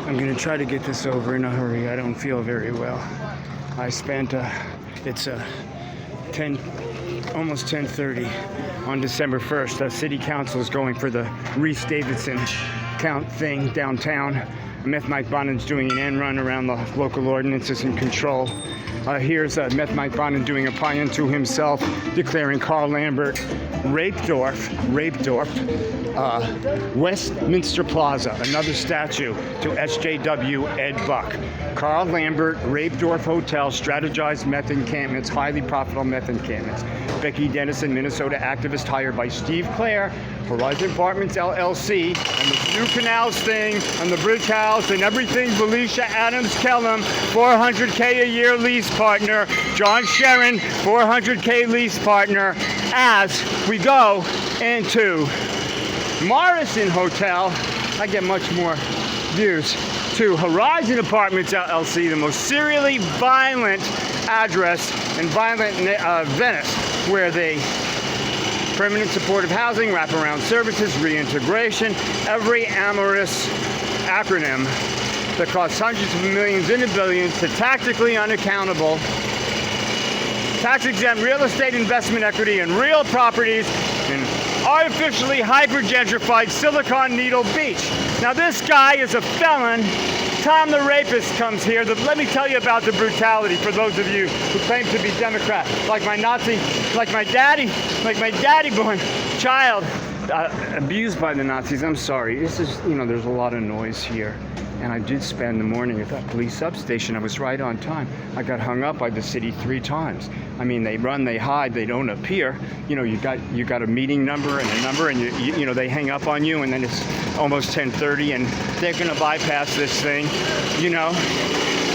I'm gonna try to get this over in a hurry. I don't feel very well. I spent, it's almost 10:30 on December 1st. City Council is going for the Reese Davidson count thing downtown. Meth Mike Bonin's doing an end run around the local ordinances and control. Here's Meth Mike Bonin doing a pie unto himself, declaring Carl Lambert Rapedorf, Westminster Plaza, another statue to SJW Ed Buck. Carl Lambert, Rapedorf Hotel, strategized meth encampments, highly profitable meth encampments. Becky Dennison, Minnesota activist hired by Steve Clare, Horizon Apartments LLC, and the New Canals thing, and the Bridge House, and everything. Felicia Adams Kellum, $400K a year lease partner. John Sharon, $400K lease partner. As we go into Morrison Hotel, I get much more views, to Horizon Apartments LLC, the most serially violent address in violent Venice, where they permanent supportive housing, wraparound services, reintegration, every amorous acronym that costs hundreds of millions into billions to tactically unaccountable, tax-exempt real estate investment equity in real properties in artificially hypergentrified Silicon Needle Beach. Now this guy is a felon. Tom the Rapist comes here. Let me tell you about the brutality for those of you who claim to be Democrat, like my Nazi, like my daddy born child, abused by the Nazis. I'm sorry. This is, there's a lot of noise here. And I did spend the morning at that police substation. I was right on time. I got hung up by the city 3 times. I mean, they run, they hide, they don't appear. You got a meeting number and a number, and they hang up on you, and then it's almost 10:30, and they're gonna bypass this thing.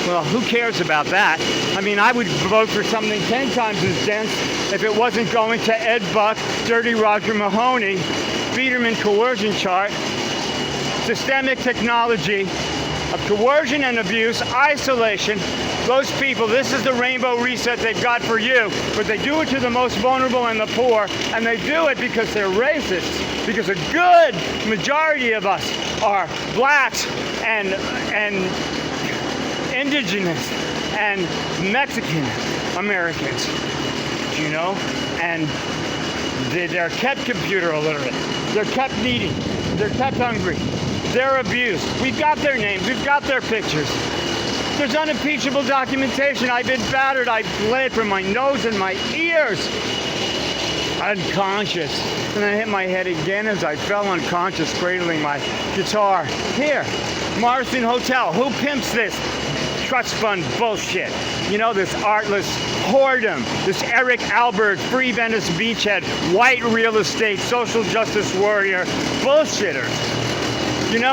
Well, who cares about that? I mean, I would vote for something 10 times as dense if it wasn't going to Ed Buck, Dirty Roger Mahoney, Biederman coercion chart, systemic technology of coercion and abuse, isolation. Those people, this is the rainbow reset they've got for you, but they do it to the most vulnerable and the poor, and they do it because they're racist, because a good majority of us are blacks and indigenous and Mexican Americans, and they're kept computer illiterate, they're kept needy, they're kept hungry, they're abused. We've got their names, we've got their pictures. There's unimpeachable documentation. I've been battered, I've bled from my nose and my ears. Unconscious. And then I hit my head again as I fell unconscious, cradling my guitar. Here, Morrison Hotel. Who pimps this trust fund bullshit? This artless whoredom, this Eric Albert, free Venice beachhead, white real estate, social justice warrior, bullshitters.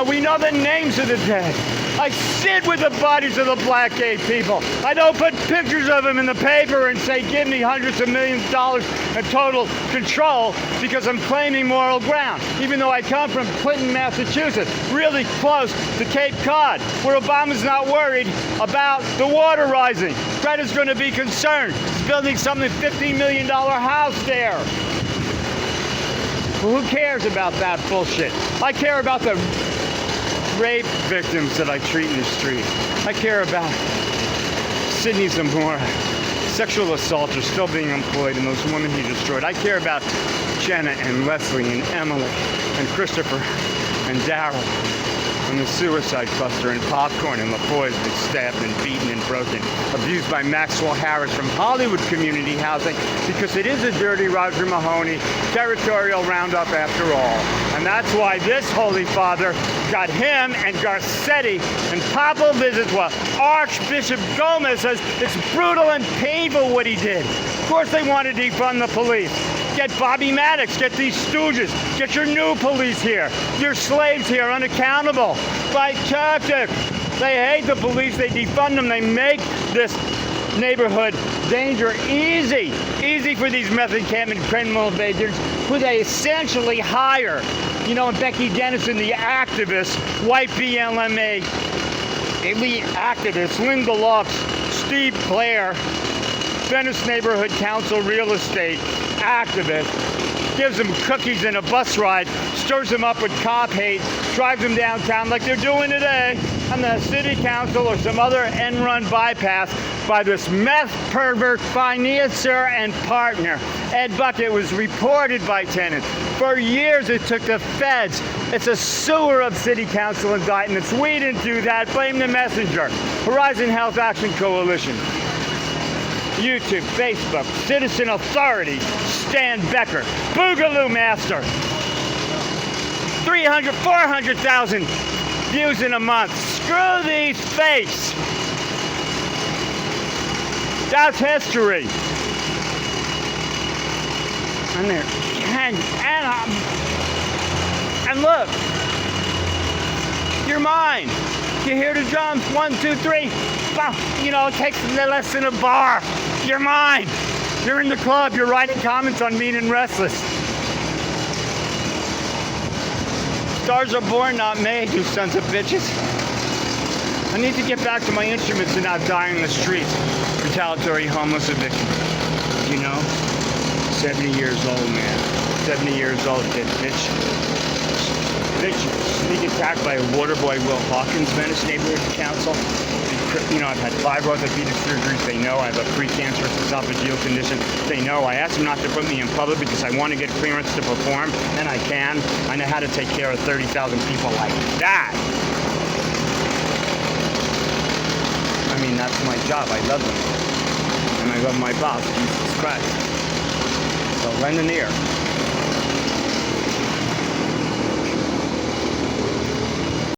We know the names of the dead. I sit with the bodies of the black gay people. I don't put pictures of them in the paper and say, give me hundreds of millions of dollars in total control because I'm claiming moral ground. Even though I come from Clinton, Massachusetts, really close to Cape Cod, where Obama's not worried about the water rising. Greta's going to be concerned. He's building some $15 million house there. Well, who cares about that bullshit? I care about the rape victims that I treat in the street. I care about Sydney Zamora, sexual assaulters still being employed, and those women he destroyed. I care about Jenna and Leslie and Emily and Christopher and Daryl and the suicide cluster and Popcorn and LaFoy's been stabbed and beaten and broken, abused by Maxwell Harris from Hollywood Community Housing, because it is a Dirty Roger Mahoney territorial roundup after all. And that's why this Holy Father got him and Garcetti and papal visits. Well, Archbishop Gomez says it's brutal and painful what he did. Of course they want to defund the police. Get Bobby Maddox, get these stooges, get your new police here, your slaves here, unaccountable by tactic. They hate the police, they defund them, they make this neighborhood danger easy for these meth encampment criminal agents who they essentially hire. And Becky Dennison, the activist, white BLM elite activist, Linda Lux, Steve Clare, Venice Neighborhood Council real estate activist, gives them cookies and a bus ride, stirs them up with cop hate, drives them downtown like they're doing today. and the city council or some other end-run bypass by this meth pervert financier and partner. Ed Bucket was reported by tenants. For years it took the feds. It's a sewer of city council indictments. We didn't do that. Blame the messenger. Horizon Health Action Coalition. YouTube, Facebook, Citizen Authority, Stan Becker, Boogaloo Master. 300, 400,000 views in a month. Screw these fakes. That's history. And there, and look, you're mine. You hear the drums? 1, 2, 3. You know, it takes less than a bar. You're mine. You're in the club. You're writing comments on Mean and Restless. Stars are born, not made, you sons of bitches. I need to get back to my instruments and not die in the streets. Retaliatory homeless eviction. You know? 70 years old, man. 70 years old, bitch. Sneak attack by a water boy, Will Hawkins, Venice Neighborhood Council. You know, I've had 5 orthopedic surgeries. They know I have a precancerous esophageal condition. They know I asked them not to put me in public because I want to get clearance to perform, and I can. I know how to take care of 30,000 people like that. I mean, that's my job. I love them. And I love my boss, Jesus Christ. So lend an ear.